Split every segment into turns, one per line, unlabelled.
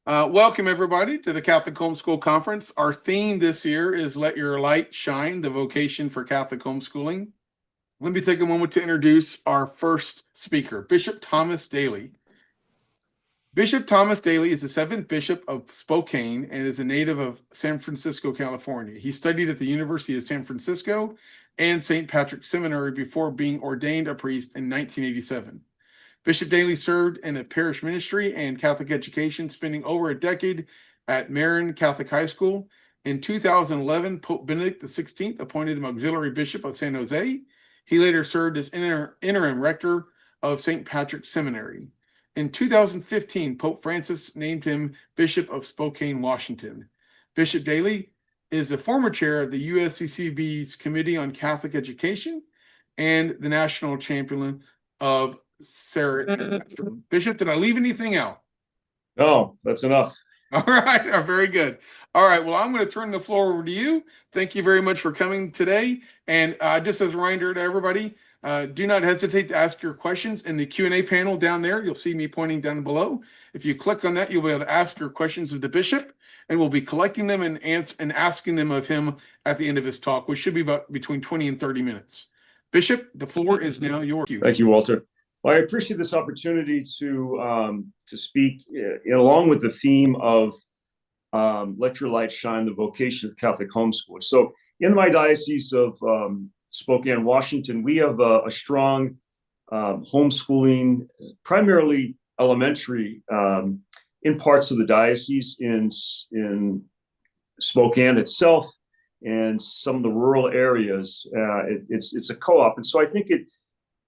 Welcome, everybody, to the Catholic Homeschool Conference. Our theme this year is Let Your Light Shine, the vocation for Catholic homeschooling. Let me take a moment to introduce our first speaker, Bishop Thomas Daly. Bishop Thomas Daly is the seventh bishop of Spokane and is a native of San Francisco, California. He studied at the University of San Francisco and St. Patrick's Seminary before being ordained a priest in 1987. Bishop Daly served in a parish ministry and Catholic education, spending over a decade at Marin Catholic High School. In 2011, Pope Benedict XVI appointed him auxiliary bishop of San Jose. He later served as interim rector of St. Patrick's Seminary. In 2015, Pope Francis named him Bishop of Spokane, Washington. Bishop Daly is the former chair of the USCCB's Committee on Catholic Education and the national champion of Sarah. Bishop, did I leave anything out?
No, that's enough.
All right, very good. All right, well, I'm going to turn the floor over to you. Thank you very much for coming today. And just as a reminder to everybody, do not hesitate to ask your questions in the Q&A panel down there. You'll see me pointing down below. If you click on that, you'll be able to ask your questions of the bishop, and we'll be collecting them and asking them of him at the end of his talk, which should be about between 20 and 30 minutes. Bishop, the floor is now yours.
Thank you, Walter. Well, I appreciate this opportunity to speak along with the theme of Let Your Light Shine, the vocation of Catholic homeschool. So in my diocese of Spokane, Washington, we have a strong homeschooling, primarily elementary, in parts of the diocese in Spokane itself and some of the rural areas. It's a co-op. And so I think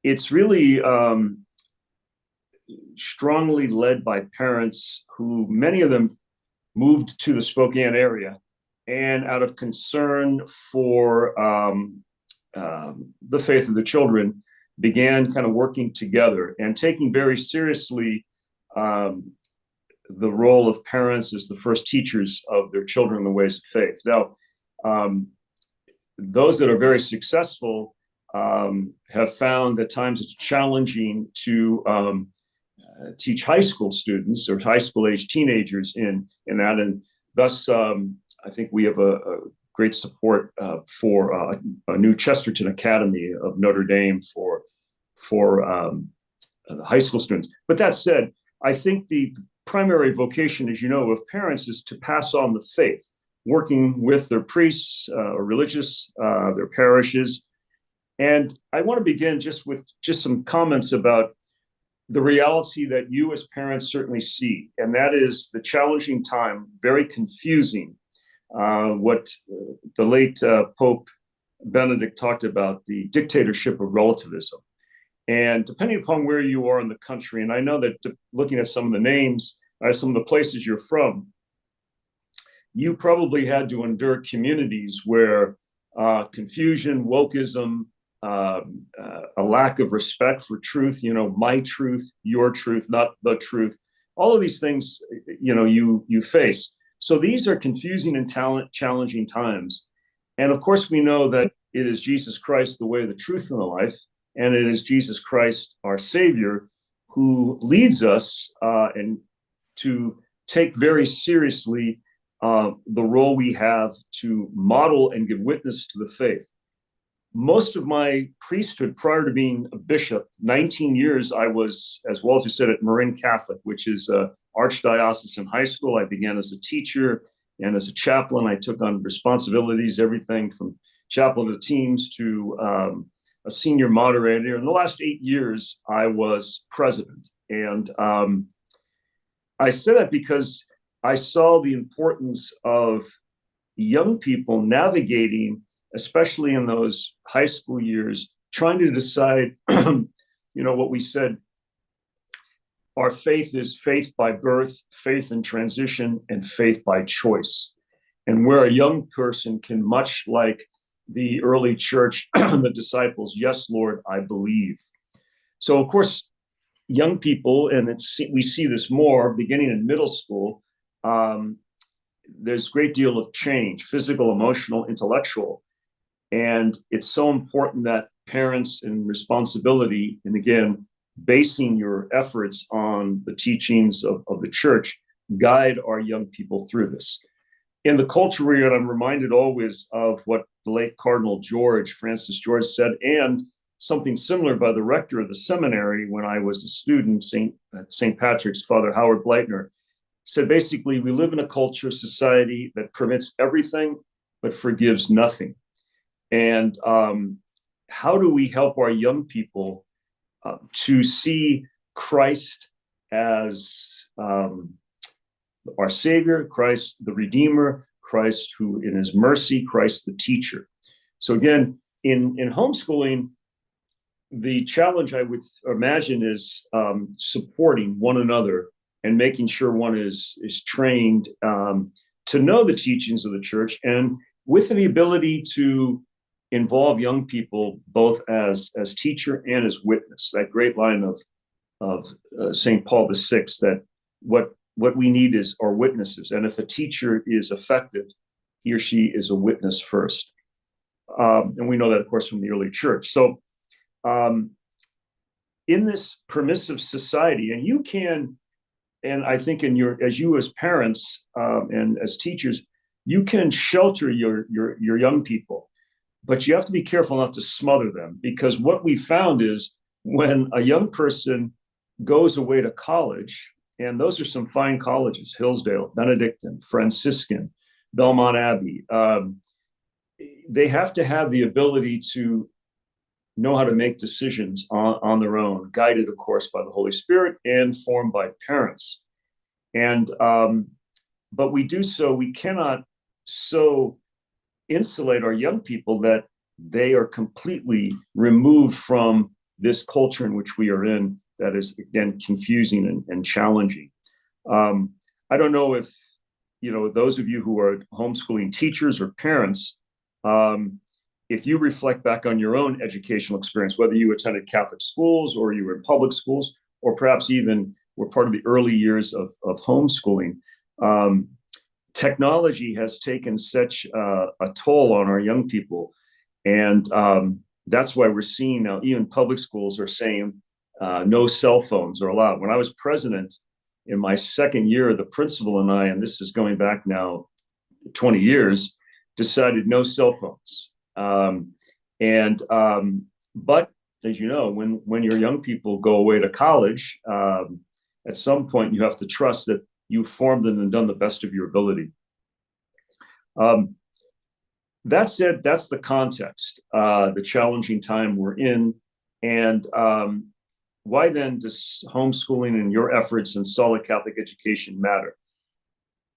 it's really strongly led by parents who, many of them moved to the Spokane area, and out of concern for the faith of the children, began kind of working together and taking very seriously the role of parents as the first teachers of their children in the ways of faith. Now, those that are very successful have found at times it's challenging to teach high school students or high school age teenagers in that, and thus I think we have a great support for a new Chesterton Academy of Notre Dame for the high school students. But that said, I think the primary vocation, as you know, of parents is to pass on the faith, working with their priests or religious, their parishes. And I want to begin just with some comments about the reality that you as parents certainly see, and that is the challenging time, very confusing, what the late Pope Benedict talked about, the dictatorship of relativism. And depending upon where you are in the country, and I know that looking at some of the names, some of the places you're from, you probably had to endure communities where confusion, wokeism, a lack of respect for truth, my truth, your truth, not the truth, all of these things, you face. So these are confusing and challenging times. And of course, we know that it is Jesus Christ, the way, the truth, and the life. And it is Jesus Christ, our Savior, who leads us and to take very seriously the role we have to model and give witness to the faith. Most of my priesthood prior to being a bishop, 19 years, I was, as Walter said, at Marin Catholic, which is a archdiocesan high school. I began as a teacher and as a chaplain. I took on responsibilities, everything from chaplain of teams to a senior moderator. In the last 8 years, I was president. And I say that because I saw the importance of young people navigating, especially in those high school years, trying to decide, what we said, our faith is faith by birth, faith in transition, and faith by choice. And where a young person can, much like the early church, the disciples, yes, Lord, I believe. So, of course, young people, and we see this more beginning in middle school, there's a great deal of change, physical, emotional, intellectual. And it's so important that parents in responsibility, and again, basing your efforts on the teachings of the church, guide our young people through this. In the culture we're in, I'm reminded always of what the late Cardinal Francis George said, and something similar by the rector of the seminary when I was a student, St. Patrick's, Father Howard Bleitner, said basically, we live in a culture, society that permits everything but forgives nothing. And how do we help our young people to see Christ as our Savior, Christ the Redeemer, Christ who in his mercy, Christ the teacher? So again, in homeschooling, the challenge I would imagine is supporting one another and making sure one is trained to know the teachings of the church, and with the ability to involve young people both as teacher and as witness. That great line of St. Paul VI, that what we need are witnesses, and if a teacher is effective, he or she is a witness first. And we know that, of course, from the early church. So in this permissive society, and you can, and I think as you as parents and as teachers, you can shelter your young people, but you have to be careful not to smother them, because what we found is when a young person goes away to college, and those are some fine colleges, Hillsdale, Benedictine, Franciscan, Belmont Abbey, they have to have the ability to know how to make decisions on their own, guided, of course, by the Holy Spirit and formed by parents. And but we cannot so insulate our young people that they are completely removed from this culture in which we are in, that is, again, confusing and challenging. I don't know if, those of you who are homeschooling teachers or parents, if you reflect back on your own educational experience, whether you attended Catholic schools or you were in public schools, or perhaps even were part of the early years of homeschooling, technology has taken such a toll on our young people. And that's why we're seeing now, even public schools are saying no cell phones are allowed. When I was president in my second year, the principal and I, and this is going back now 20 years, decided no cell phones. But as you know, when your young people go away to college, at some point you have to trust that you formed them and done the best of your ability. That said, that's the context, the challenging time we're in. And why then does homeschooling and your efforts in solid Catholic education matter?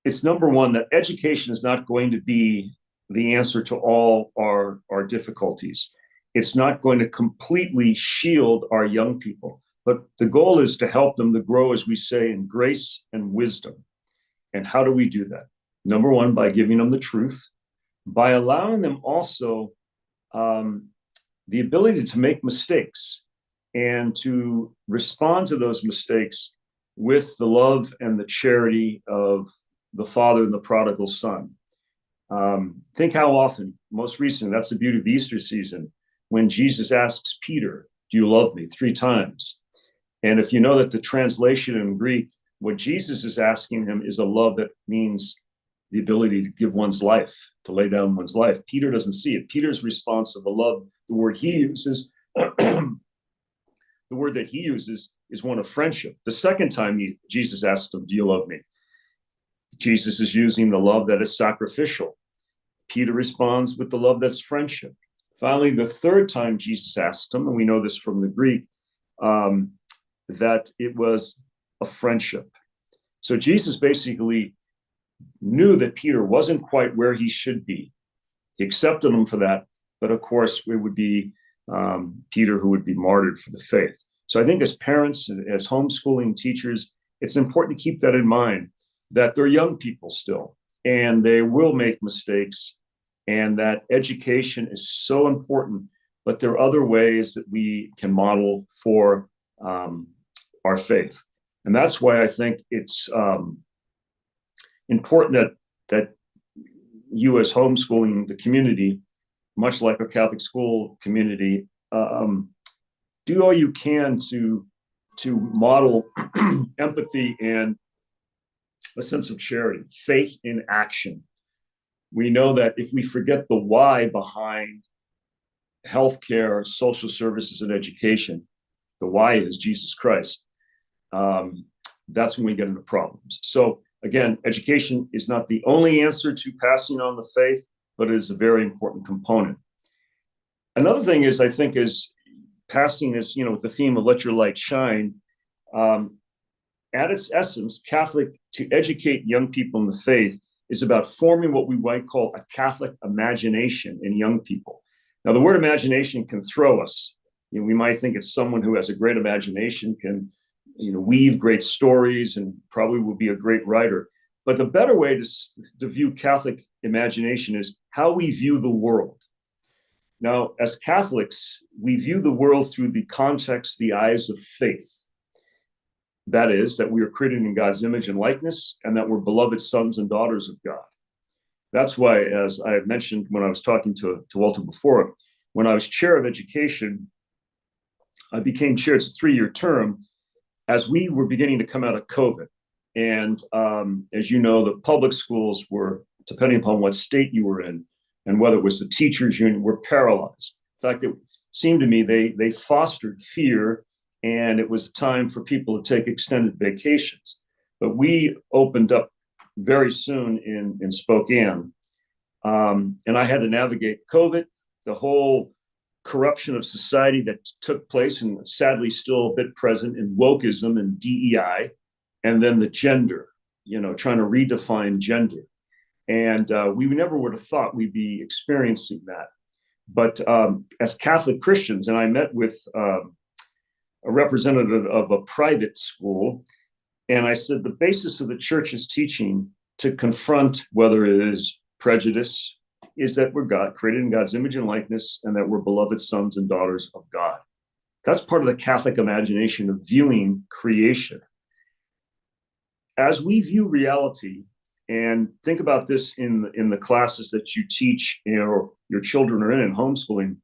It's number one, that education is not going to be the answer to all our difficulties. It's not going to completely shield our young people, but the goal is to help them to grow, as we say, in grace and wisdom. And how do we do that? Number one, by giving them the truth, by allowing them also the ability to make mistakes and to respond to those mistakes with the love and the charity of the Father and the prodigal Son. Think how often, most recently, that's the beauty of the Easter season, when Jesus asks Peter, "Do you love me?" 3 times. And if you know that the translation in Greek, what Jesus is asking him is a love that means the ability to give one's life, to lay down one's life. Peter doesn't see it. Peter's response to the love, the word he uses, the word that he uses is one of friendship. The second time Jesus asked him, "Do you love me?" Jesus is using the love that is sacrificial. Peter responds with the love that's friendship. Finally, the third time Jesus asked him, and we know this from the Greek, that it was a friendship. So Jesus basically knew that Peter wasn't quite where he should be. He accepted him for that, but of course it would be Peter who would be martyred for the faith. So I think as parents and as homeschooling teachers, it's important to keep that in mind, that they're young people still, and they will make mistakes, and that education is so important, but there are other ways that we can model for our faith. And that's why I think it's important that you, as homeschooling the community, much like a Catholic school community, do all you can to model empathy and a sense of charity, faith in action. We know that if we forget the why behind healthcare, social services, and education, the why is Jesus Christ. That's when we get into problems. So again, education is not the only answer to passing on the faith, but it is a very important component. Another thing is, I think, is passing is, with the theme of let your light shine. At its essence, Catholic, to educate young people in the faith, is about forming what we might call a Catholic imagination in young people. Now, the word imagination can throw us. We might think it's someone who has a great imagination, can weave great stories, and probably will be a great writer. But the better way to view Catholic imagination is how we view the world. Now, as Catholics, we view the world through the context, the eyes of faith. That is, that we are created in God's image and likeness, and that we're beloved sons and daughters of God. That's why, as I mentioned when I was talking to Walter before, when I was chair of education, I became chair. It's a 3-year term, as we were beginning to come out of COVID. And as you know, the public schools were, depending upon what state you were in, and whether it was the teachers union, were paralyzed. In fact, it seemed to me they fostered fear, and it was time for people to take extended vacations. But we opened up very soon in Spokane, and I had to navigate COVID, the whole corruption of society that took place and sadly still a bit present in wokeism and DEI, and then the gender, trying to redefine gender. And we never would have thought we'd be experiencing that. But as Catholic Christians, and I met with a representative of a private school, and I said, the basis of the church's teaching to confront whether it is prejudice is that we're God, created in God's image and likeness, and that we're beloved sons and daughters of God. That's part of the Catholic imagination of viewing creation. As we view reality, and think about this in the classes that you teach or your children are in homeschooling,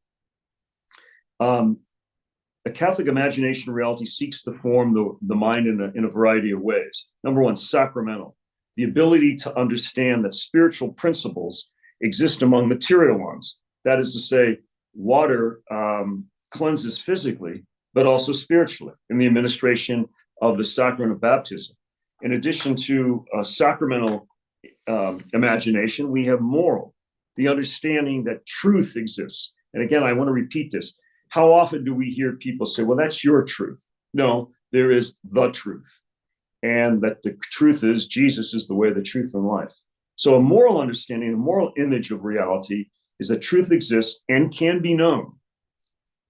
the Catholic imagination of reality seeks to form the mind in a variety of ways. Number one, sacramental, the ability to understand that spiritual principles exist among material ones. That is to say, water cleanses physically, but also spiritually in the administration of the sacrament of baptism. In addition to sacramental imagination, we have moral, the understanding that truth exists. And again, I want to repeat this. How often do we hear people say, well, that's your truth? No, there is the truth. And that the truth is Jesus is the way, the truth, and life. So a moral understanding, a moral image of reality is that truth exists and can be known.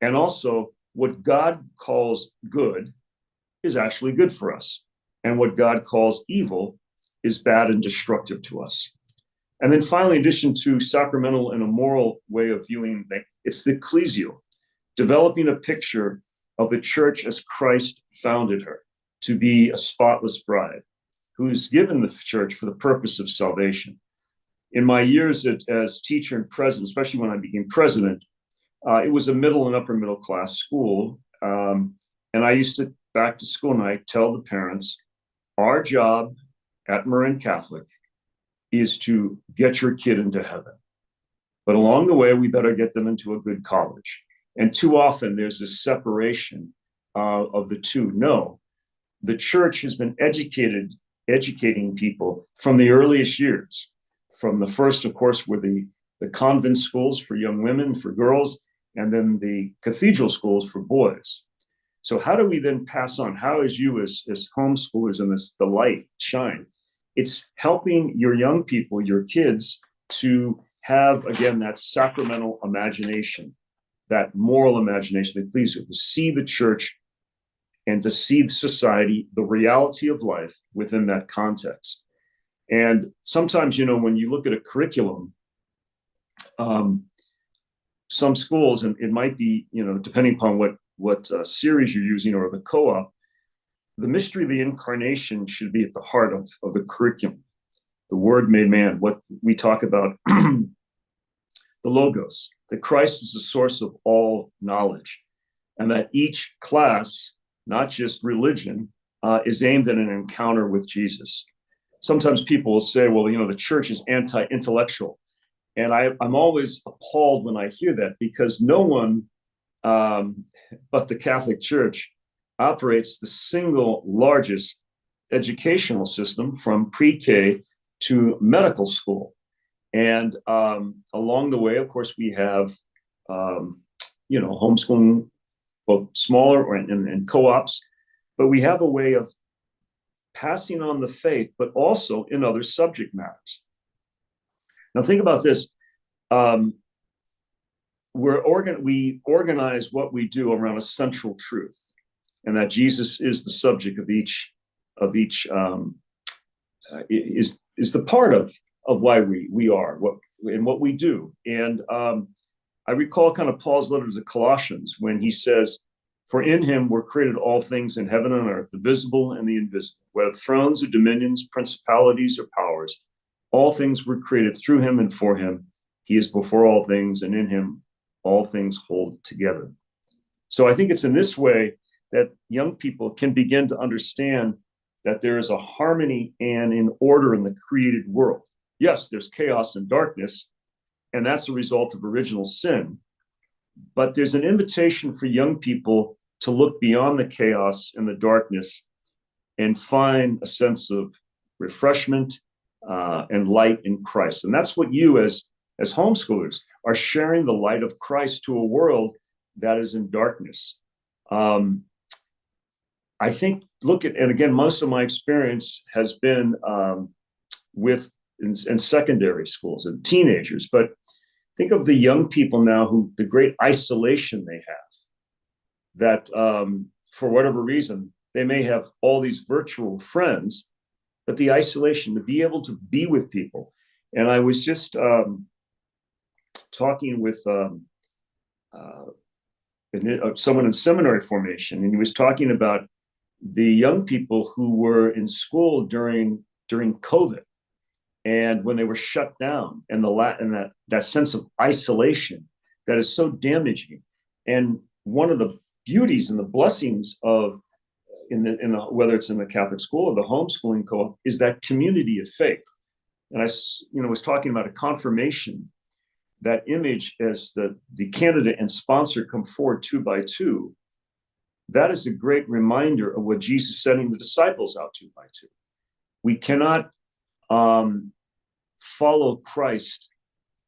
And also what God calls good is actually good for us. And what God calls evil is bad and destructive to us. And then finally, in addition to sacramental and a moral way of viewing things, it's the ecclesial, developing a picture of the church as Christ founded her, to be a spotless bride, who's given the church for the purpose of salvation. In my years as teacher and president, especially when I became president, it was a middle and upper middle class school. And I used to, back to school night, tell the parents, our job at Marin Catholic is to get your kid into heaven. But along the way, we better get them into a good college. And too often there's this separation of the two. No, the church has been educating people from the earliest years. From the first, of course, were the convent schools for young women, for girls, and then the cathedral schools for boys. So how do we then pass on? How, as you as homeschoolers and the light shine? It's helping your young people, your kids, to have, again, that sacramental imagination, that moral imagination that pleases you, to see the church and to see society, the reality of life within that context. And sometimes, when you look at a curriculum, some schools, and it might be, depending upon what series you're using or the co-op, the mystery of the incarnation should be at the heart of the curriculum. The Word made man, what we talk about, the Logos, that Christ is the source of all knowledge, and that each class, not just religion, is aimed at an encounter with Jesus. sometimes people will say, well, the church is anti-intellectual. And I'm always appalled when I hear that, because no one but the Catholic Church operates the single largest educational system from pre-K to medical school. And along the way, of course, we have, homeschooling, both smaller and co-ops, but we have a way of passing on the faith, but also in other subject matters. Now, think about this. We organize what we do around a central truth, and that Jesus is the subject of each is the part of why we are what we do. And I recall kind of Paul's letter to the Colossians when he says, "For in him were created all things in heaven and earth, the visible and the invisible, whether thrones or dominions, principalities or powers. All things were created through him and for him. He is before all things, and in him all things hold together." So I think it's in this way that young people can begin to understand that there is a harmony and an order in the created world. Yes, there's chaos and darkness, and that's a result of original sin. But there's an invitation for young people to look beyond the chaos and the darkness and find a sense of refreshment and light in Christ. And that's what you as homeschoolers are sharing the light of Christ to a world that is in darkness. I think, and again, most of my experience has been in secondary schools and teenagers, but think of the young people now the great isolation they have, that for whatever reason, they may have all these virtual friends, but the isolation, to be able to be with people. And I was just talking with someone in seminary formation, and he was talking about the young people who were in school during COVID, and when they were shut down, and that sense of isolation that is so damaging. And one of the beauties and the blessings of whether it's in the Catholic school or the homeschooling co-op is that community of faith. And I was talking about a confirmation, that image as the candidate and sponsor come forward 2 by 2. That is a great reminder of what Jesus sending the disciples out 2 by 2. We cannot follow Christ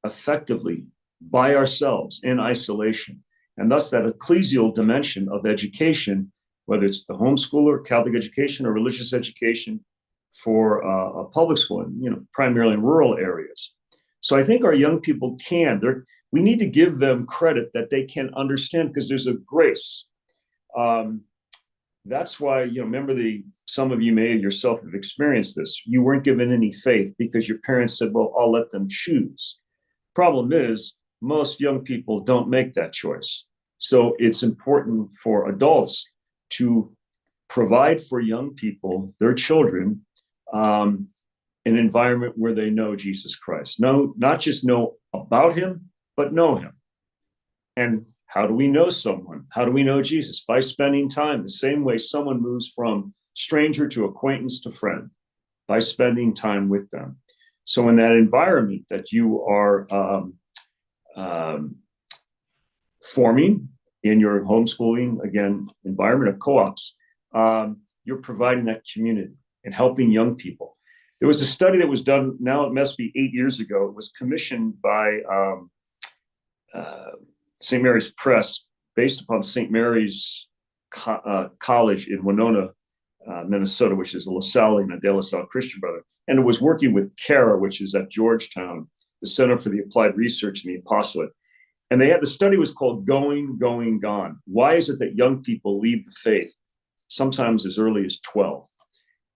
effectively by ourselves in isolation. And thus that ecclesial dimension of education, whether it's the homeschooler, Catholic education, or religious education for a public school, primarily in rural areas. So I think our young people we need to give them credit that they can understand, because there's a grace. That's why, remember some of you may yourself have experienced this. You weren't given any faith because your parents said, well, I'll let them choose. Problem is, most young people don't make that choice. So it's important for adults to provide for young people, their children, an environment where they know Jesus Christ. Not just know about him, but know him. And how do we know someone? How do we know Jesus? By spending time, the same way someone moves from stranger to acquaintance to friend, by spending time with them. So in that environment that you are forming in your homeschooling, again, environment of co-ops, you're providing that community and helping young people. There was a study that was done, now it must be 8 years ago. It was commissioned by St. Mary's Press, based upon St. Mary's College in Winona, Minnesota, which is a LaSalle and a De La Salle Christian Brother. And it was working with CARA, which is at Georgetown, the Center for the Applied Research in the Apostolate. And the study was called Going, Going, Gone. Why is it that young people leave the faith sometimes as early as 12?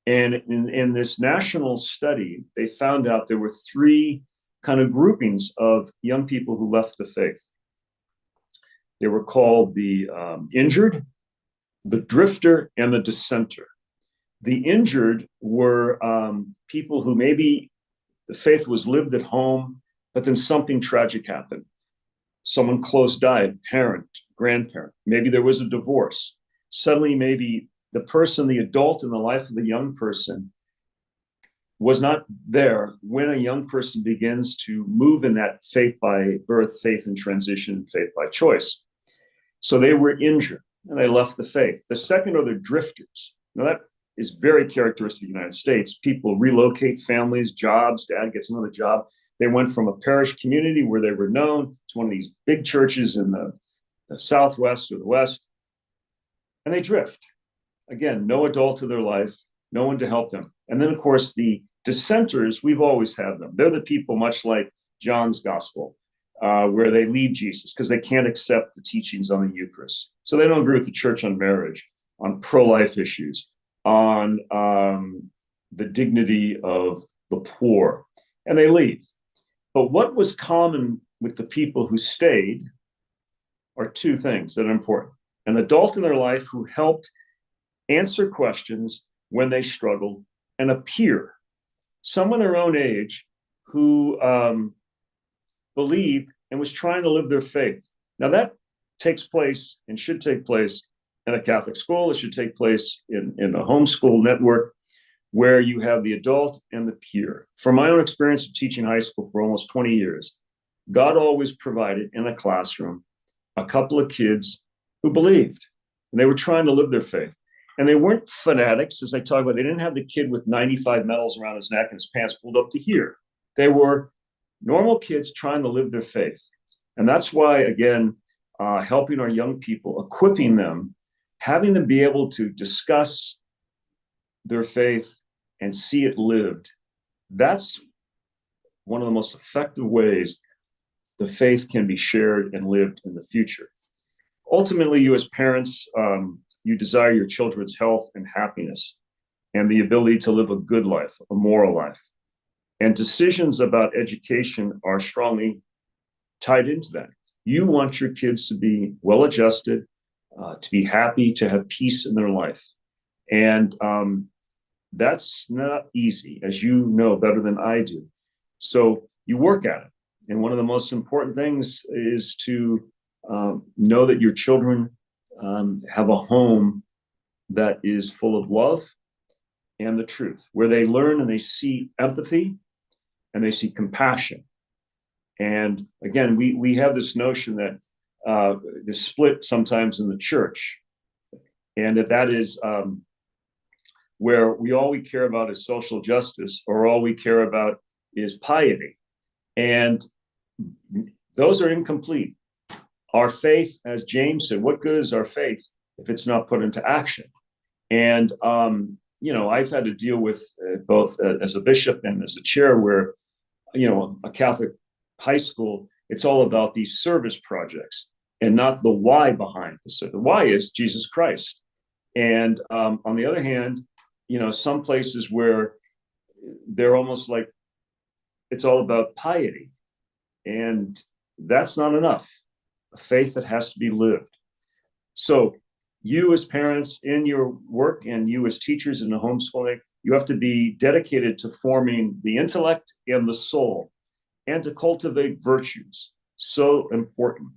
And in this national study, they found out there were 3 kind of groupings of young people who left the faith. They were called the injured, the drifter, and the dissenter. The injured were people who maybe the faith was lived at home, but then something tragic happened. Someone close died, parent, grandparent. Maybe there was a divorce. Suddenly, maybe the adult in the life of the young person was not there when a young person begins to move in that faith by birth, faith in transition, faith by choice. So they were injured and they left the faith. The second are the drifters. Now that is very characteristic of the United States. People relocate families, jobs, dad gets another job. They went from a parish community where they were known to one of these big churches in the Southwest or the West, and they drift. Again, no adult to their life, no one to help them. And then, of course, the dissenters, we've always had them. They're the people much like John's gospel, where they leave Jesus because they can't accept the teachings on the Eucharist. So they don't agree with the church on marriage, on pro-life issues, on the dignity of the poor, and they leave. But what was common with the people who stayed are two things that are important. An adult in their life who helped answer questions when they struggled, and a peer, someone their own age who believed and was trying to live their faith. Now that takes place and should take place in a Catholic school. It should take place in a homeschool network where you have the adult and the peer. From my own experience of teaching high school for almost 20 years, God always provided in a classroom a couple of kids who believed and they were trying to live their faith. And they weren't fanatics, as I talk about. They didn't have the kid with 95 medals around his neck and his pants pulled up to here. They were normal kids trying to live their faith. And that's why, again, helping our young people, equipping them, having them be able to discuss their faith and see it lived, that's one of the most effective ways the faith can be shared and lived in the future. Ultimately, you as parents, you desire your children's health and happiness and the ability to live a good life, a moral life. And decisions about education are strongly tied into that. You want your kids to be well-adjusted, to be happy, to have peace in their life. And that's not easy, as you know better than I do. So you work at it. And one of the most important things is to know that your children have a home that is full of love and the truth, where they learn and they see empathy and they see compassion. And again, we have this notion that the split sometimes in the church, and that is where all we care about is social justice, or all we care about is piety. And those are incomplete. Our faith, as James said, what good is our faith if it's not put into action? And, I've had to deal with both as a bishop and as a chair where, a Catholic high school, it's all about these service projects and not the why behind this. So the why is Jesus Christ. And on the other hand, some places where they're almost like it's all about piety. And that's not enough. A faith that has to be lived. So you as parents in your work and you as teachers in the homeschooling, you have to be dedicated to forming the intellect and the soul and to cultivate virtues. So important.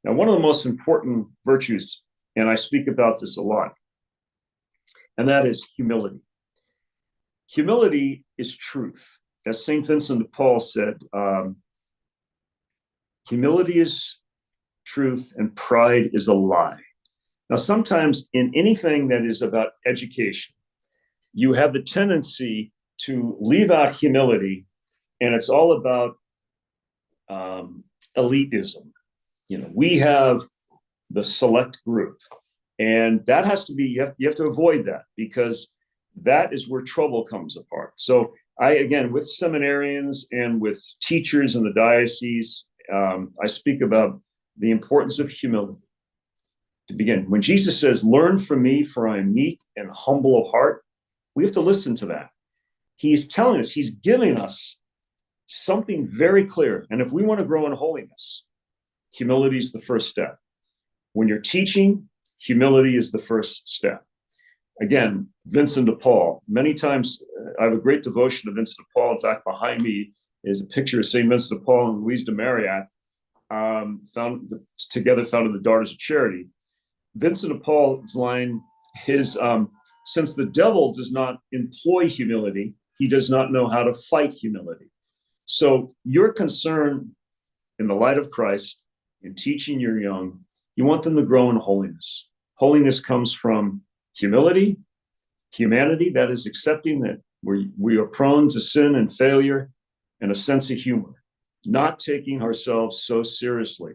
Now, one of the most important virtues, and I speak about this a lot, and that is humility. Humility is truth. As St. Vincent de Paul said, humility is truth and pride is a lie. Now, sometimes in anything that is about education, you have the tendency to leave out humility, and it's all about elitism. We have the select group, and that has to be, you have to avoid that, because that is where trouble comes apart. So again, with seminarians and with teachers in the diocese, I speak about the importance of humility. To begin, when Jesus says, "Learn from me, for I am meek and humble of heart," we have to listen to that. He's telling us, he's giving us something very clear. And if we want to grow in holiness, humility is the first step. When you're teaching, humility is the first step. Again, Vincent de Paul, many times I have a great devotion to Vincent de Paul. In fact, behind me is a picture of St. Vincent de Paul and Louise de Marillac, founded the Daughters of Charity. Vincent de Paul's line is, since the devil does not employ humility, he does not know how to fight humility. So your concern in the light of Christ, in teaching your young, you want them to grow in holiness. Holiness comes from humility, humanity, that is accepting that we are prone to sin and failure, and a sense of humor, not taking ourselves so seriously.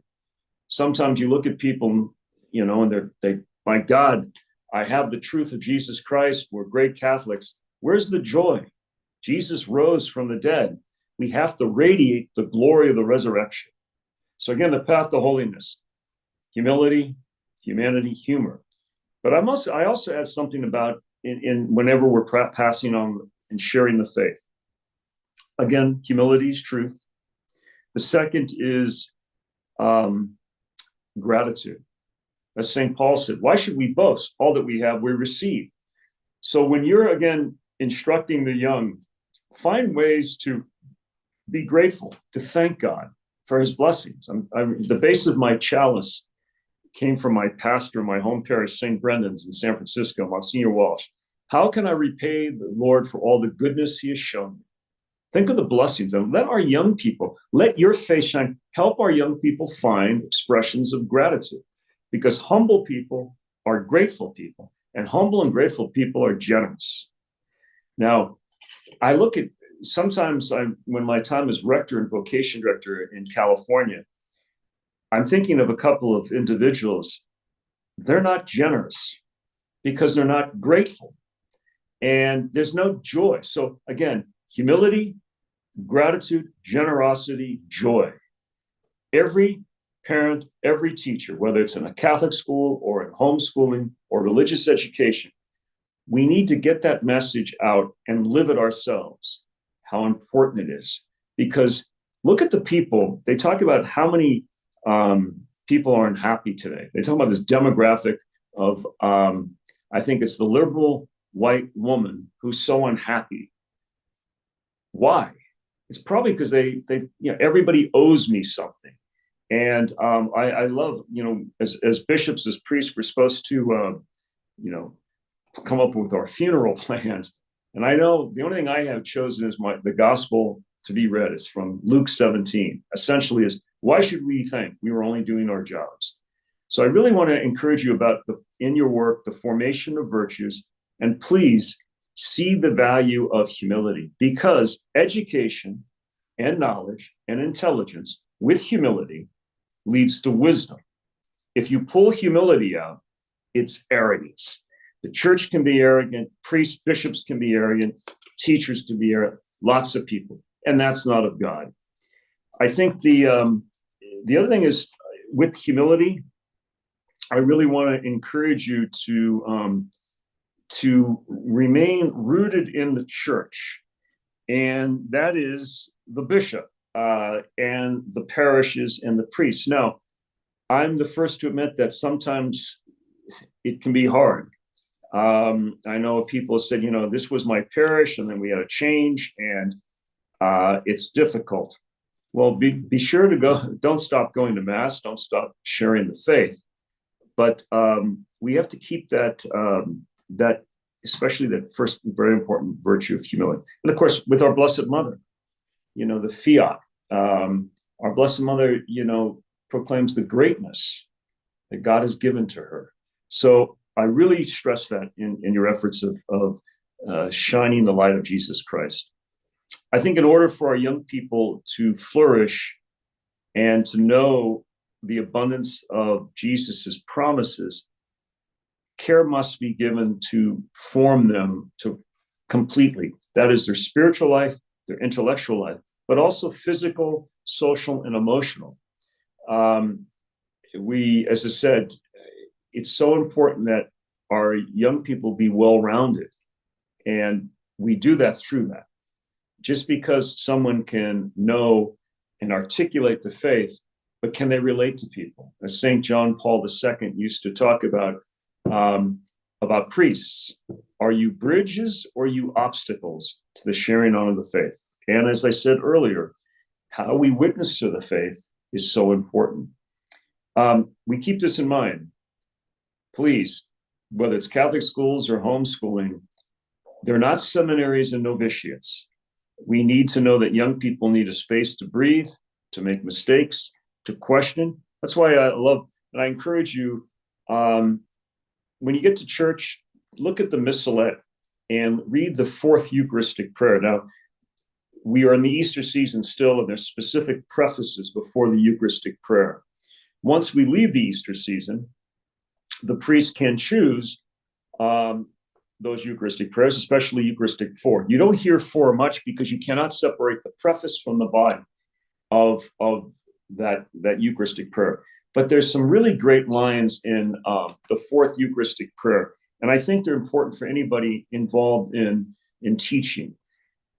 Sometimes you look at people, and they, my God, I have the truth of Jesus Christ. We're great Catholics. Where's the joy? Jesus rose from the dead. We have to radiate the glory of the resurrection. So again, the path to holiness, humility, humanity, humor. But I also add something about in whenever we're passing on and sharing the faith. Again, humility is truth. The second is gratitude. As St. Paul said, why should we boast? All that we have, we receive. So when you're, again, instructing the young, find ways to be grateful, to thank God for his blessings. The base of my chalice came from my pastor, my home parish, St. Brendan's in San Francisco, Monsignor Walsh. How can I repay the Lord for all the goodness he has shown me? Think of the blessings and let our young people, let your face shine. Help our young people find expressions of gratitude, because humble people are grateful people, and humble and grateful people are generous. Now, I look at sometimes when my time as rector and vocation director in California, I'm thinking of a couple of individuals. They're not generous because they're not grateful, and there's no joy. So again, humility, gratitude, generosity, joy. Every parent, every teacher, whether it's in a Catholic school or in homeschooling or religious education, we need to get that message out and live it ourselves, how important it is. Because look at the people. They talk about how many people are unhappy today. They talk about this demographic of, I think it's the liberal white woman who's so unhappy. Why? It's probably because they everybody owes me something. And I love, as bishops, as priests, we're supposed to, come up with our funeral plans. And I know the only thing I have chosen is the gospel to be read. It's from Luke 17. Essentially is, why should we think we were only doing our jobs? So I really want to encourage you about in your work, the formation of virtues, and please see the value of humility, because education and knowledge and intelligence with humility leads to wisdom. If you pull humility out, it's arrogance. The church can be arrogant, priests, bishops can be arrogant, teachers can be arrogant, lots of people, and that's not of God. I think the other thing is, with humility, I really want to encourage you to remain rooted in the church, and that is the bishop and the parishes and the priests. Now, I'm the first to admit that sometimes it can be hard. I know people said, this was my parish, and then we had a change, and it's difficult. Well, be sure to go. Don't stop going to mass. Don't stop sharing the faith. But we have to keep that especially that first very important virtue of humility. And of course, with our Blessed Mother, the fiat. Our Blessed Mother, proclaims the greatness that God has given to her. So I really stress that in your efforts of shining the light of Jesus Christ. I think in order for our young people to flourish and to know the abundance of Jesus's promises, care must be given to form them to completely. That is their spiritual life, their intellectual life, but also physical, social, and emotional. As I said, it's so important that our young people be well-rounded, and we do that through that. Just because someone can know and articulate the faith, but can they relate to people? As St. John Paul II used to talk about priests. Are you bridges or are you obstacles to the sharing on of the faith? And as I said earlier, how we witness to the faith is so important. We keep this in mind. Please, whether it's Catholic schools or homeschooling, They're not seminaries and novitiates. We need to know that young people need a space to breathe, to make mistakes, to question. That's why I love, and I encourage you, when you get to church, look at the Missalette and read the fourth Eucharistic prayer. Now, we are in the Easter season still, and there's specific prefaces before the Eucharistic prayer. Once we leave the Easter season, the priest can choose those Eucharistic prayers, especially Eucharistic 4. You don't hear 4 much because you cannot separate the preface from the body of that Eucharistic prayer. But there's some really great lines in the fourth Eucharistic prayer, and I think they're important for anybody involved in teaching.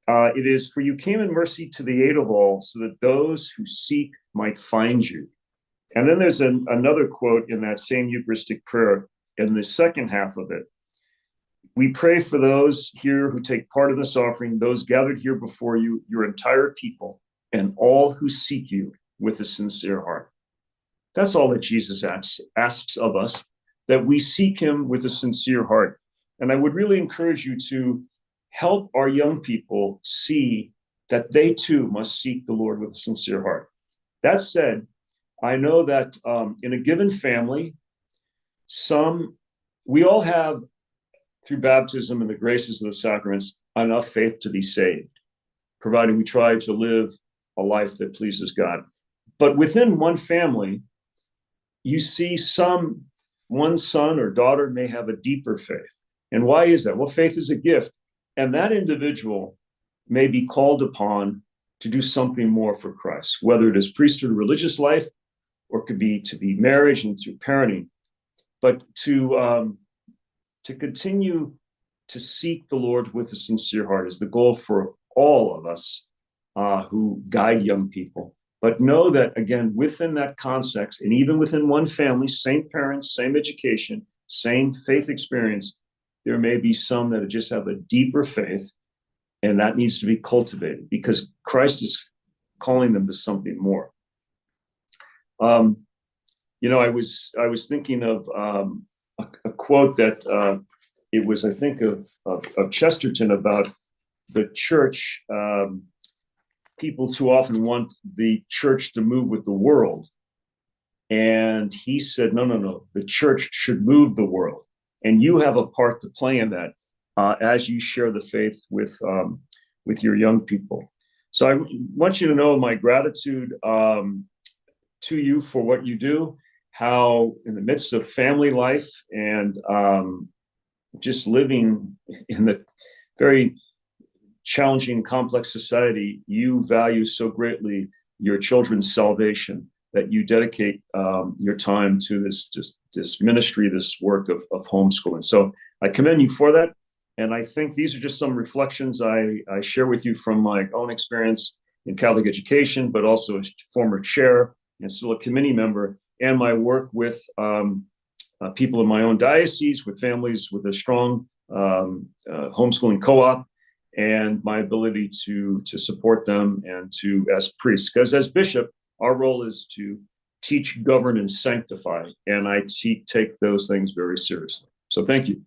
It is, "For you came in mercy to the aid of all, so that those who seek might find you." And then there's another quote in that same Eucharistic prayer in the second half of it. "We pray for those here who take part in this offering, those gathered here before you, your entire people, and all who seek you with a sincere heart." That's all that Jesus asks of us, that we seek him with a sincere heart. And I would really encourage you to help our young people see that they too must seek the Lord with a sincere heart. That said, I know that in a given family, we all have, through baptism and the graces of the sacraments, enough faith to be saved, provided we try to live a life that pleases God. But within one family, you see one son or daughter may have a deeper faith. And why is that? Well, faith is a gift. And that individual may be called upon to do something more for Christ, whether it is priesthood or religious life, or it could be to be marriage and through parenting. But to continue to seek the Lord with a sincere heart is the goal for all of us who guide young people. But know that, again, within that context, and even within one family, same parents, same education, same faith experience, there may be some that just have a deeper faith, and that needs to be cultivated because Christ is calling them to something more. I was thinking of a quote that it was, I think, of Chesterton about the church. People too often want the church to move with the world. And he said, no, the church should move the world. And you have a part to play in that as you share the faith with your young people. So I want you to know my gratitude to you for what you do, how in the midst of family life and just living in the very challenging, complex society, you value so greatly your children's salvation that you dedicate your time to this ministry, this work of homeschooling. So I commend you for that. And I think these are just some reflections I share with you from my own experience in Catholic education, but also as former chair and still a committee member, and my work with people in my own diocese, with families with a strong homeschooling co-op, and my ability to support them and to, as priests, because as bishop, our role is to teach, govern, and sanctify, and I take those things very seriously. So thank you.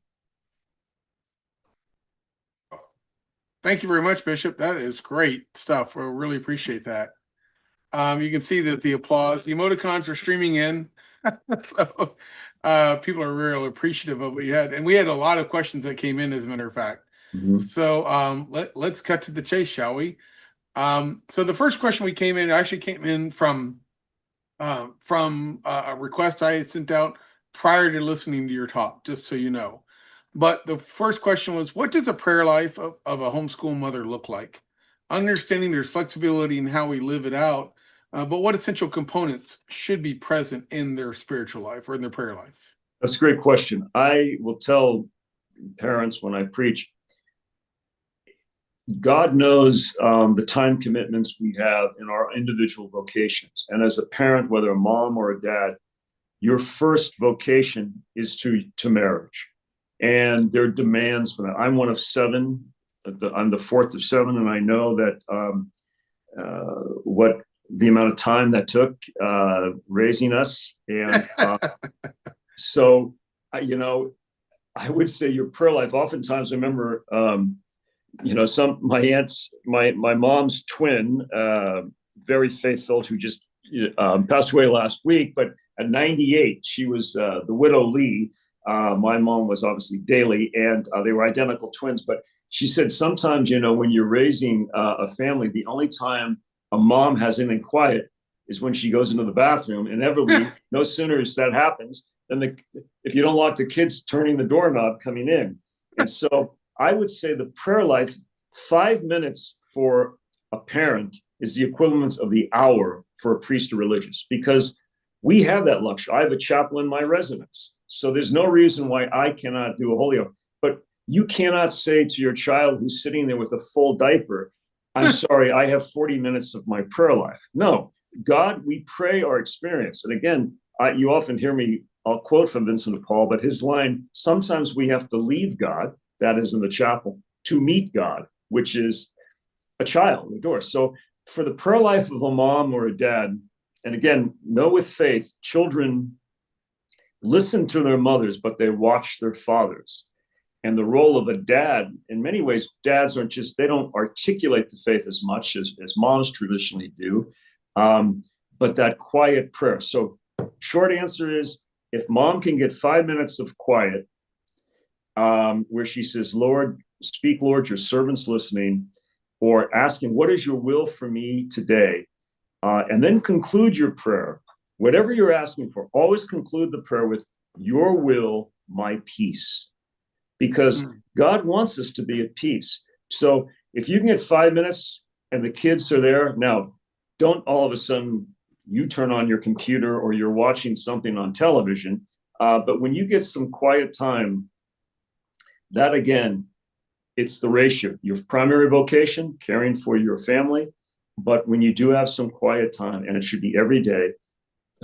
Thank you very much, Bishop. That is great stuff. We really appreciate that. You can see that the applause, the emoticons are streaming in. So people are real appreciative of what you had. And we had a lot of questions that came in, as a matter of fact. Mm-hmm. So let's cut to the chase, shall we? So the first question we came in actually came in from a request I had sent out prior to listening to your talk, just so you know. But the first question was, what does a prayer life of a homeschool mother look like? Understanding there's flexibility in how we live it out, but what essential components should be present in their spiritual life or in their prayer life?
That's a great question. I will tell parents when I preach, God knows the time commitments we have in our individual vocations. And as a parent, whether a mom or a dad, your first vocation is to marriage. And there are demands for that. I'm one of 7. I'm the 4th of 7, and I know that what the amount of time that took raising us. And so, I would say your prayer life. Oftentimes, I remember, my aunts, my mom's twin, very faithful, who just passed away last week. But at 98, she was the widow Lee. My mom was obviously Daly, and they were identical twins. But she said sometimes, when you're raising a family, the only time a mom has anything quiet is when she goes into the bathroom. Inevitably, no sooner as that happens than if you don't lock the kids turning the doorknob coming in. And so I would say the prayer life, 5 minutes for a parent is the equivalent of the hour for a priest or religious, because we have that luxury. I have a chapel in my residence, so there's no reason why I cannot do a holy hour. But you cannot say to your child who's sitting there with a full diaper, I'm sorry, I have 40 minutes of my prayer life. No, God, we pray our experience. And again, you often hear me, I'll quote from Vincent de Paul, but his line, sometimes we have to leave God, that is in the chapel, to meet God, which is a child, the door. So for the prayer life of a mom or a dad, and again, know with faith, children listen to their mothers, but they watch their fathers. And the role of a dad, in many ways, dads they don't articulate the faith as much as moms traditionally do, but that quiet prayer. So short answer is, if mom can get 5 minutes of quiet, where she says, Lord, speak, Lord, your servant's listening, or asking, what is your will for me today? And then conclude your prayer. Whatever you're asking for, always conclude the prayer with, your will, my peace. Because God wants us to be at peace. So if you can get 5 minutes and the kids are there, now don't all of a sudden you turn on your computer or you're watching something on television. But when you get some quiet time, that again, it's the ratio. Your primary vocation, caring for your family. But when you do have some quiet time, and it should be every day,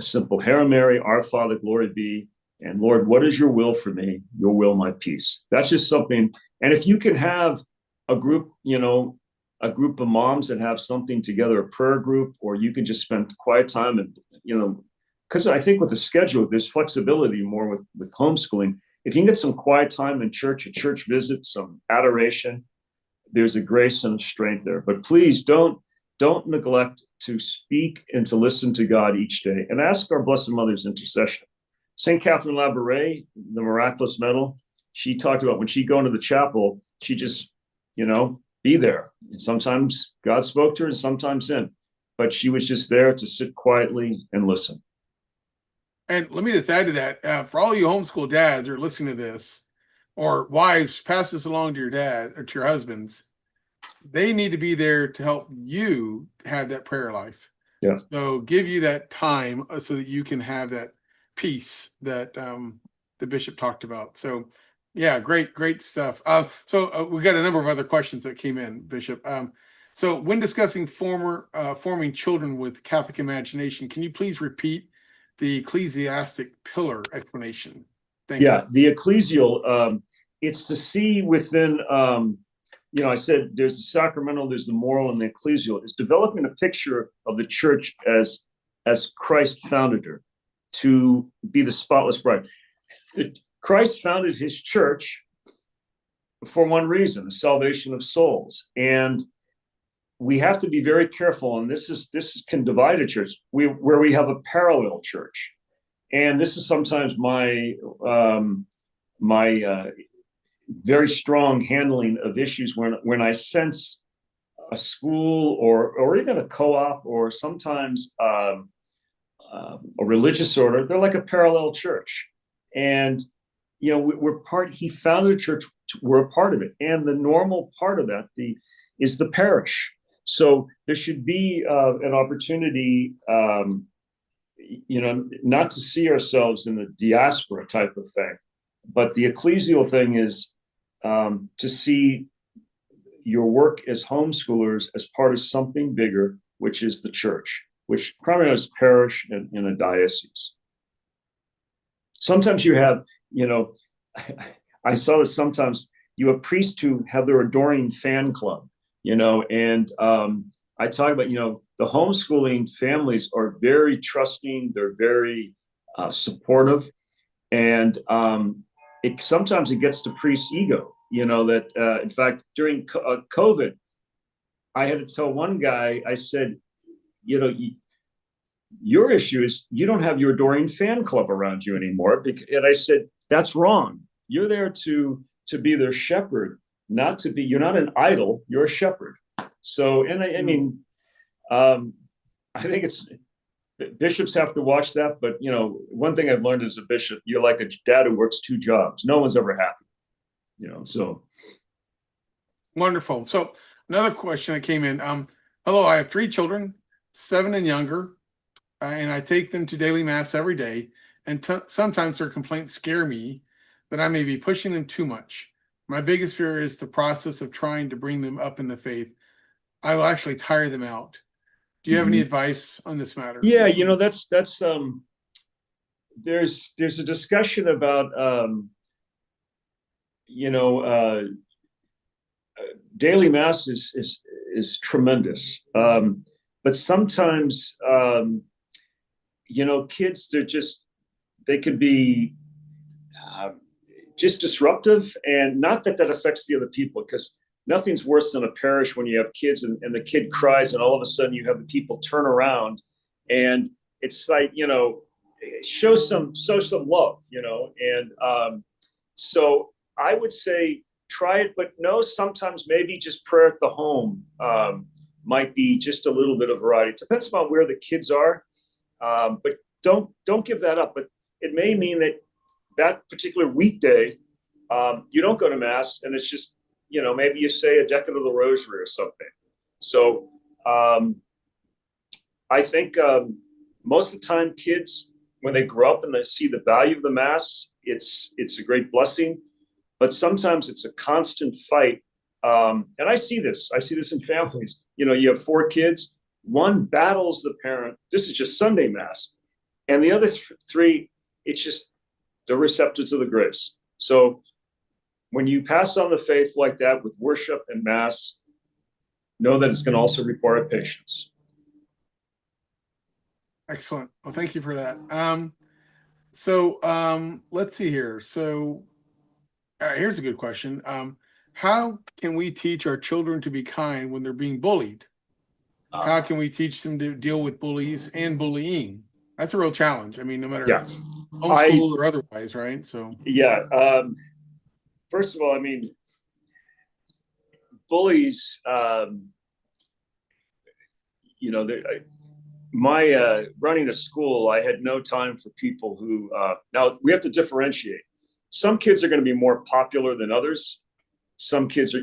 a simple Hail Mary, Our Father, glory be, and Lord, what is your will for me? Your will, my peace. That's just something. And if you can have a group, a group of moms that have something together, a prayer group, or you can just spend quiet time and, because I think with the schedule, there's flexibility more with homeschooling. If you can get some quiet time in church, a church visit, some adoration, there's a grace and a strength there. But please don't neglect to speak and to listen to God each day, and ask our Blessed Mother's intercession. St. Catherine Labouré, the miraculous medal, she talked about when she'd go into the chapel, she just, be there. And sometimes God spoke to her and sometimes didn't, but she was just there to sit quietly and listen.
And let me just add to that, for all you homeschool dads who are listening to this, or wives, pass this along to your dad or to your husbands. They need to be there to help you have that prayer life.
Yeah.
So give you that time so that you can have that peace that the bishop talked about. So yeah, great stuff. So we got a number of other questions that came in, Bishop. So when discussing forming children with Catholic imagination, can you please repeat the ecclesiastic pillar explanation? Thank you.
The ecclesial, it's to see within, I said there's the sacramental, there's the moral, and the ecclesial. It's developing a picture of the church as Christ founded her, to be the spotless bride. Christ founded his church for one reason, the salvation of souls. And we have to be very careful, and this can divide a church, where we have a parallel church. And this is sometimes my very strong handling of issues when I sense a school or even a co-op or sometimes a religious order, they're like a parallel church. And he founded a church, we're a part of it. And the normal part of that is the parish. So there should be an opportunity, not to see ourselves in the diaspora type of thing, but the ecclesial thing is to see your work as homeschoolers as part of something bigger, which is the church, which primarily is parish and in a diocese. Sometimes you have, I saw this sometimes, you have priests who have their adoring fan club, and I talk about, the homeschooling families are very trusting, they're very supportive, and sometimes it gets to priest's ego, that in fact, during COVID, I had to tell one guy, I said, your issue is you don't have your Doreen fan club around you anymore. And I said, that's wrong. You're there to be their shepherd, not to be, you're not an idol, you're a shepherd. So, and I mean, I think bishops have to watch that. But, one thing I've learned as a bishop, you're like a dad who works two jobs. No one's ever happy, so.
Wonderful. So another question that came in. Hello, I have 3 children, 7 and younger, and I take them to daily mass every day. And sometimes their complaints scare me that I may be pushing them too much. My biggest fear is the process of trying to bring them up in the faith. I will actually tire them out. Do you have any advice on this matter?
Yeah, that's there's a discussion about daily mass is tremendous, but sometimes kids, they can be just disruptive, and not that affects the other people, because nothing's worse than a parish when you have kids and the kid cries and all of a sudden you have the people turn around, and it's like, show some love, and so I would say try it, but no, sometimes maybe just prayer at the home might be just a little bit of variety. It depends upon where the kids are, but don't give that up. But it may mean that particular weekday you don't go to mass, and it's just, maybe you say a decade of the rosary or something. So I think most of the time kids, when they grow up and they see the value of the mass, it's a great blessing. But sometimes it's a constant fight. And I see this in families. You have 4 kids, one battles the parent. This is just Sunday mass. And the other 3, it's just, they're receptive to the grace. So when you pass on the faith like that with worship and mass, know that it's going to also require patience.
Excellent. Well, thank you for that. So let's see here. So here's a good question. How can we teach our children to be kind when they're being bullied? How can we teach them to deal with bullies and bullying? That's a real challenge. I mean, no matter homeschool or otherwise, right? So
first of all, I mean, bullies, running a school, I had no time for people who, now we have to differentiate. Some kids are going to be more popular than others. Some kids are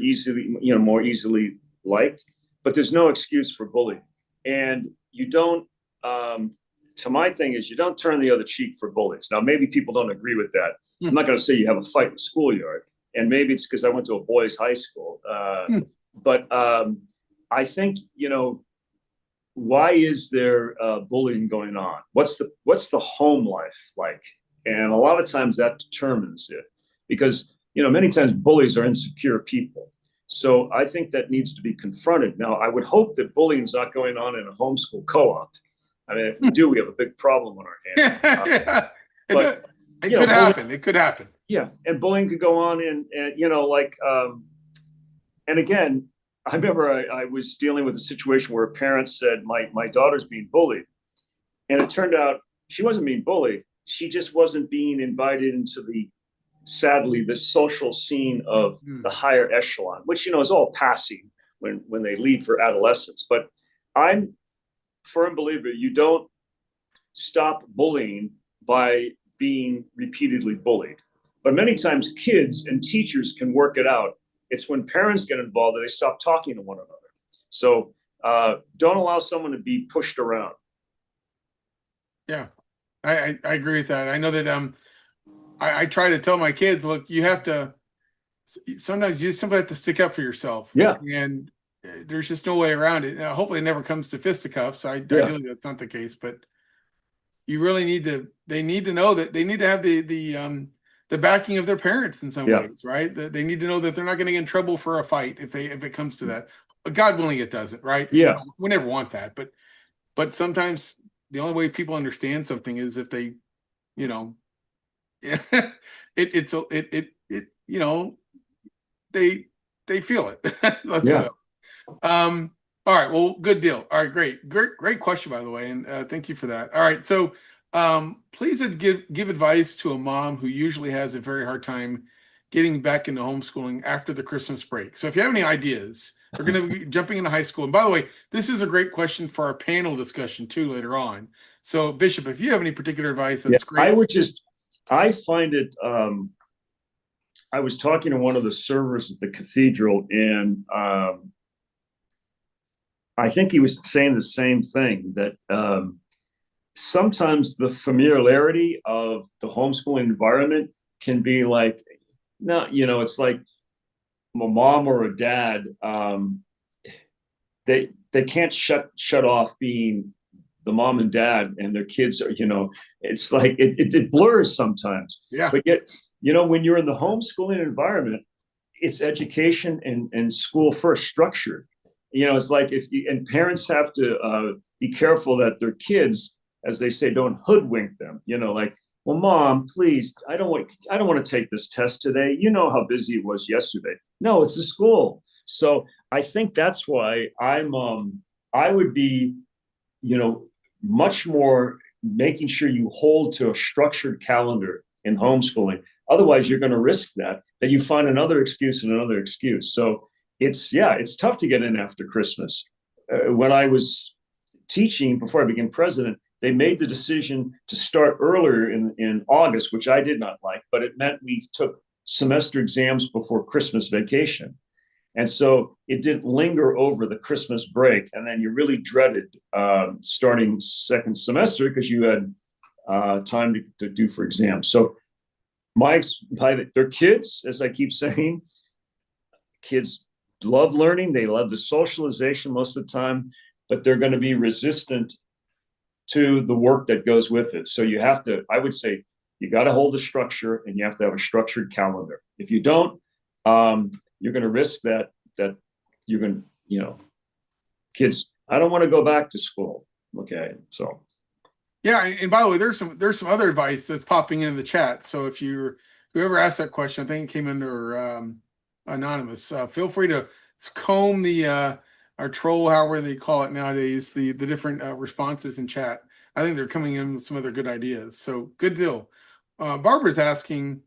more easily liked, but there's no excuse for bullying. And you don't, to my thing is, you don't turn the other cheek for bullies. Now, maybe people don't agree with that. I'm not going to say you have a fight in the schoolyard, and maybe it's because I went to a boys' high school. But I think, why is there bullying going on? What's the home life like? And a lot of times that determines it, because many times bullies are insecure people. So I think that needs to be confronted. Now, I would hope that bullying is not going on in a homeschool co-op. I mean, if we do, we have a big problem on our hands.
But it could happen. It could happen.
Yeah, and bullying could go on, and and again, I remember I was dealing with a situation where a parent said, my daughter's being bullied. And it turned out she wasn't being bullied. She just wasn't being invited into sadly, the social scene of the higher echelon, which, is all passing when they leave for adolescence. But I'm a firm believer, you don't stop bullying by being repeatedly bullied. But many times kids and teachers can work it out. It's when parents get involved that they stop talking to one another. So don't allow someone to be pushed around.
Yeah, I agree with that. I know that I try to tell my kids, look, sometimes you simply have to stick up for yourself.
Yeah.
And there's just no way around it. Now, hopefully it never comes to fisticuffs. Ideally that's not the case, but you really they need to know that they need to have the backing of their parents in some ways, right? They need to know that they're not going to get in trouble for a fight if it comes to that. God willing, it doesn't, right?
Yeah.
We never want that, but sometimes the only way people understand something is if they, Yeah, you know, they feel it. Let's put
Yeah.
it. All right. Well, good deal. All right. Great question, by the way, and thank you for that. All right. So, please give advice to a mom who usually has a very hard time getting back into homeschooling after the Christmas break. So, if you have any ideas, they're going to be jumping into high school. And by the way, this is a great question for our panel discussion too later on. So, Bishop, if you have any particular advice,
Yeah.
that's great.
I find it, I was talking to one of the servers at the cathedral, and I think he was saying the same thing, that sometimes the familiarity of the homeschooling environment can be like, no, it's like a mom or a dad, they can't shut off being the mom and dad, and their kids are, it's like it blurs sometimes.
Yeah.
But yet, when you're in the homeschooling environment, it's education and school first structure. It's like and parents have to be careful that their kids, as they say, don't hoodwink them. Like, well, mom, please, I don't want to take this test today. You know how busy it was yesterday. No, it's the school. So I think that's why I would be, much more making sure you hold to a structured calendar in homeschooling. Otherwise, you're going to risk that you find another excuse and another excuse. So it's tough to get in after Christmas. When I was teaching before I became president, they made the decision to start earlier in August, which I did not like, but it meant we took semester exams before Christmas vacation. And so it didn't linger over the Christmas break. And then you really dreaded starting second semester because you had time to do for exams. So their kids, as I keep saying, kids love learning. They love the socialization most of the time, but they're going to be resistant to the work that goes with it. So I would say, you got to hold a structure, and you have to have a structured calendar. If you don't, you're going to risk that you're going to, kids, I don't want to go back to school. Okay. So.
Yeah. And by the way, there's some other advice that's popping in the chat. So if whoever asked that question, I think it came under anonymous, feel free to comb our troll, however they call it nowadays, the different responses in chat. I think they're coming in with some other good ideas. So good deal. Barbara's asking,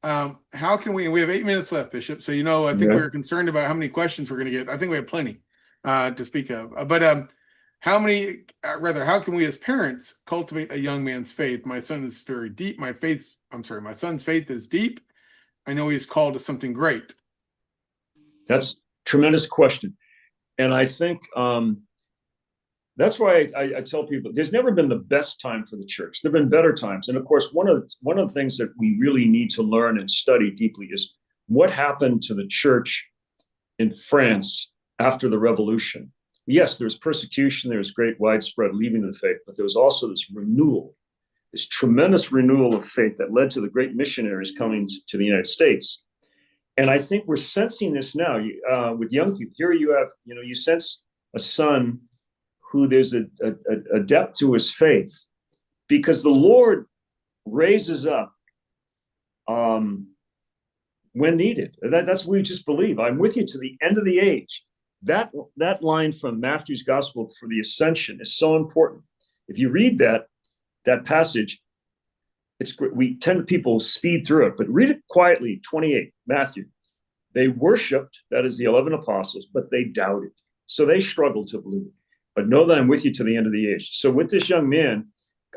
how can we have 8 minutes left, Bishop. So, I think we were concerned about how many questions we're going to get. I think we have plenty to speak of. But how can we as parents cultivate a young man's faith? My son is very deep. My son's faith is deep. I know he's called to something great.
That's a tremendous question. And I think that's why I tell people there's never been the best time for the church. There have been better times. And of course, one of the things that we really need to learn and study deeply is what happened to the church in France after the revolution. Yes, there was persecution, there was great widespread leaving of the faith, but there was also this renewal, this tremendous renewal of faith that led to the great missionaries coming to the United States. And I think we're sensing this now with young people. Here you have, you sense a son who there's a depth to his faith, because the Lord raises up when needed. That's what we just believe. I'm with you to the end of the age. That line from Matthew's gospel for the ascension is so important. If you read that passage, it's great. People speed through it, but read it quietly. 28, Matthew. They worshiped, that is the 11 apostles, but they doubted. So they struggled to believe. But know that I'm with you to the end of the age. So with this young man,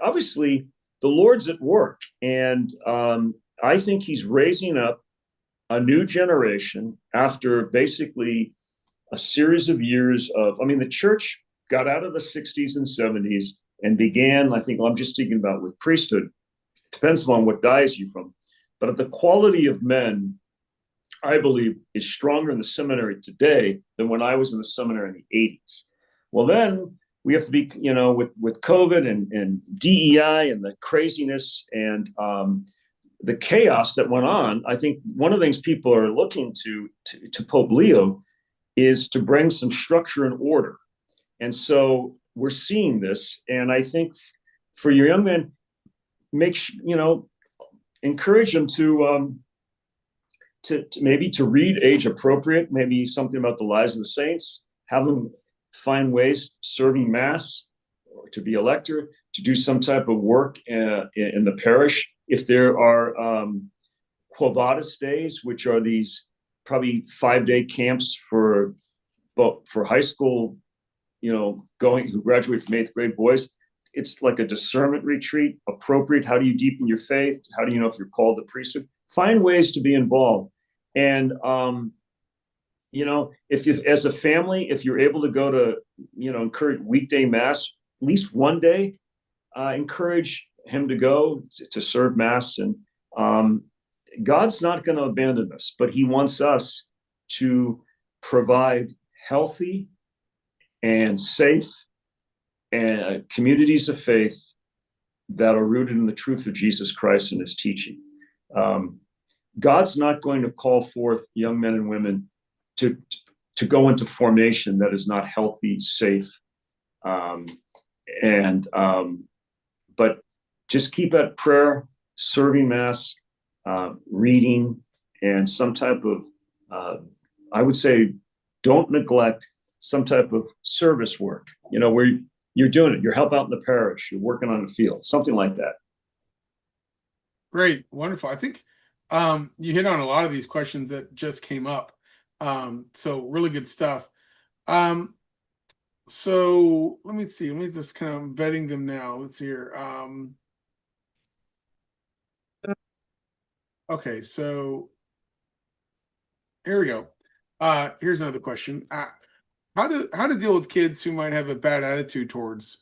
obviously the Lord's at work. And I think he's raising up a new generation after basically a series of years the church got out of the 60s and 70s and began, I think I'm just thinking about with priesthood, depends upon what dies you from. But the quality of men, I believe, is stronger in the seminary today than when I was in the seminary in the 80s. Well, then we have to be, with COVID and DEI and the craziness and the chaos that went on. I think one of the things people are looking to Pope Leo is to bring some structure and order. And so we're seeing this. And I think for your young men, encourage them to maybe to read age appropriate, maybe something about the lives of the saints, have them find ways serving mass or to be a lector, to do some type of work in the parish. If there are Quo Vadis days, which are these probably 5-day camps for high school, who graduate from 8th grade boys, it's like a discernment retreat, appropriate. How do you deepen your faith? How do you know if you're called to priesthood? Find ways to be involved. And, if you, as a family, if you're able to go to, encourage weekday mass, at least one day, encourage him to go to serve mass. And God's not going to abandon us, but he wants us to provide healthy and safe and communities of faith that are rooted in the truth of Jesus Christ and his teaching. God's not going to call forth young men and women to go into formation that is not healthy, safe, but just keep at prayer, serving mass, reading, and some type of, I would say, don't neglect some type of service work, where you're doing it. You're helping out in the parish, you're working on the field, something like that.
Great. Wonderful. I think you hit on a lot of these questions that just came up. So really good stuff. So let me see. Let me just kind of vetting them now. Let's see here. Okay, so here we go. Here's another question. How to deal with kids who might have a bad attitude towards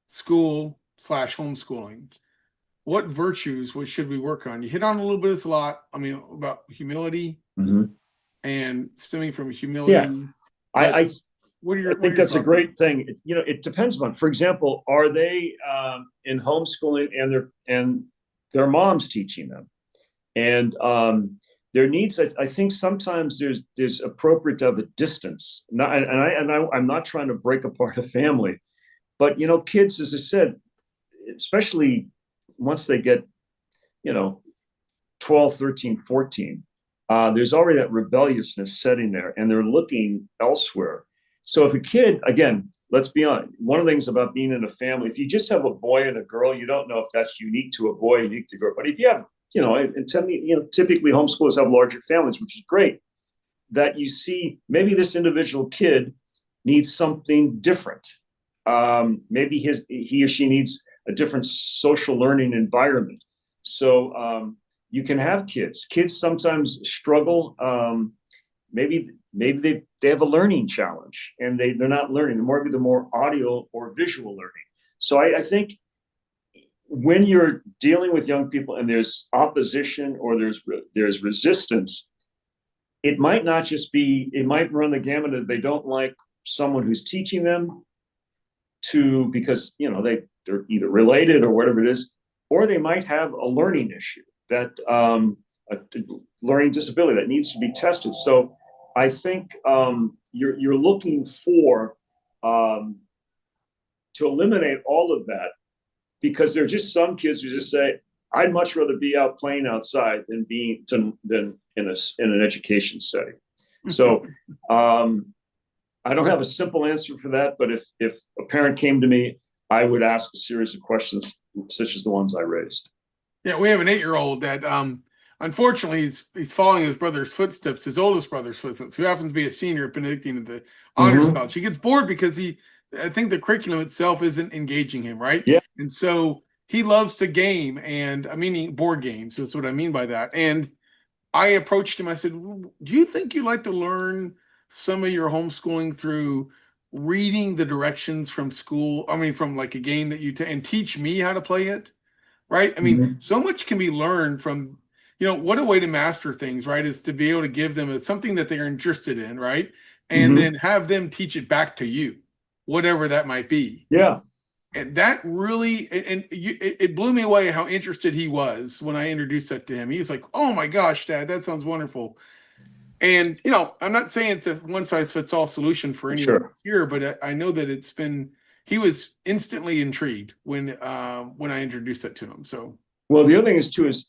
school/homeschooling? What virtues should we work on? You hit on a little bit of this a lot. I mean, about humility and stemming from humility.
Yeah, I think that's a great thing. It depends on, for example, are they in homeschooling and their mom's teaching them, and their needs. I think sometimes there's appropriate to have a distance. I'm not trying to break apart a family, but kids, as I said, especially once they get 12, 13, 14, there's already that rebelliousness setting there, and they're looking elsewhere. So if a kid, again, let's be honest, one of the things about being in a family, if you just have a boy and a girl, you don't know if that's unique to a boy, unique to a girl. But if you have, and tell me, typically homeschoolers have larger families, which is great, that you see maybe this individual kid needs something different. Maybe he or she needs a different social learning environment. So you can have kids. Kids sometimes struggle. Maybe they have a learning challenge and they're not learning. Maybe the more audio or visual learning. So I think when you're dealing with young people and there's opposition or there's resistance, it might not just be, it might run the gamut of they don't like someone who's teaching them because they're either related or whatever it is, or they might have a learning issue, that a learning disability that needs to be tested. So I think you're looking for to eliminate all of that, because there are just some kids who just say, I'd much rather be out playing outside than in an education setting. So I don't have a simple answer for that, but if a parent came to me, I would ask a series of questions such as the ones I raised.
Yeah, we have an 8-year-old that unfortunately he's following his brother's footsteps, his oldest brother's footsteps, who happens to be a senior at Benedictine at the Honors College. He gets bored because I think the curriculum itself isn't engaging him, right?
Yeah.
And so he loves to game, and I mean board games is what I mean by that. And I approached him. I said, do you think you'd like to learn some of your homeschooling through reading the directions from school? I mean, from like a game that and teach me how to play it, right? I mean, so much can be learned from, what a way to master things, right? Is to be able to give them something that they're interested in, right? And then have them teach it back to you, whatever that might be.
Yeah.
And that really, it blew me away how interested he was when I introduced that to him. He was like, oh my gosh, Dad, that sounds wonderful. And, I'm not saying it's a one size fits all solution for anyone here, but I know that he was instantly intrigued when I introduced that to him. So,
well, the other thing is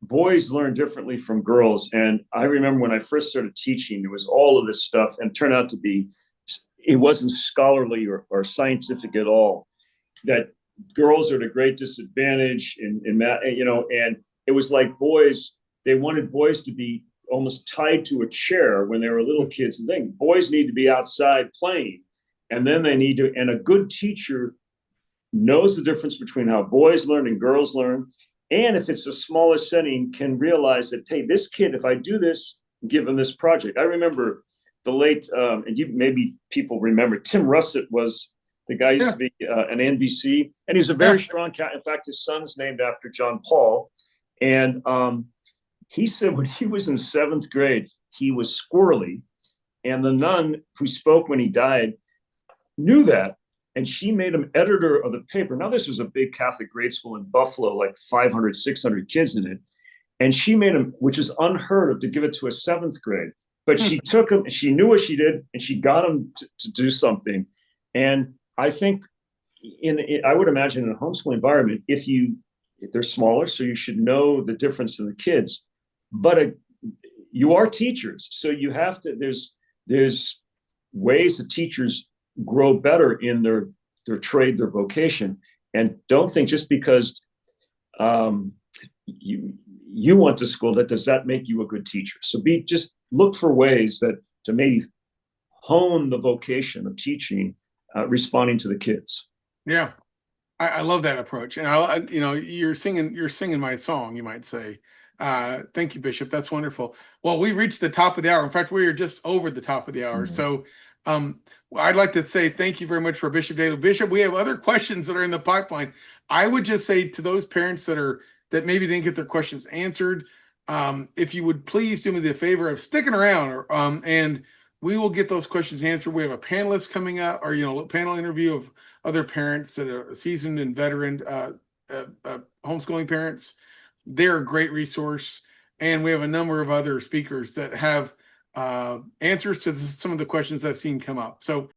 boys learn differently from girls. And I remember when I first started teaching, there was all of this stuff, and it turned out to be, it wasn't scholarly or scientific at all, that girls are at a great disadvantage in math, and it was like boys, they wanted boys to be almost tied to a chair when they were little kids and think boys need to be outside playing. And then they need to, and a good teacher knows the difference between how boys learn and girls learn. And if it's a smaller setting, can realize that, hey, this kid, if I do this, give him this project. I remember the late, and you maybe people remember, Tim Russett was the guy who used to be an NBC, and he's a very strong cat. In fact, his son's named after John Paul. And he said when he was in 7th grade, he was squirrely. And the nun who spoke when he died knew that. And she made him editor of the paper. Now, this was a big Catholic grade school in Buffalo, like 500, 600 kids in it. And she made him, which is unheard of, to give it to a 7th grade. But she took him, she knew what she did, and she got him to do something. And I think I would imagine in a homeschool environment, if they're smaller, so you should know the difference in the kids. But you are teachers, so you have to, there's ways that teachers grow better in their trade, their vocation. And don't think just because you went to school, does that make you a good teacher? So just look for ways to maybe hone the vocation of teaching, responding to the kids.
Yeah, I love that approach, and you're singing my song, you might say. Thank you, Bishop. That's wonderful. Well, we reached the top of the hour. In fact, we are just over the top of the hour. So I'd like to say thank you very much for Bishop Daly. Bishop, we have other questions that are in the pipeline. I would just say to those parents that maybe didn't get their questions answered, if you would please do me the favor of sticking around, and we will get those questions answered. We have a panelist coming up, or a panel interview of other parents that are seasoned and veteran homeschooling parents. They're a great resource, and we have a number of other speakers that have answers to some of the questions I've seen come up. So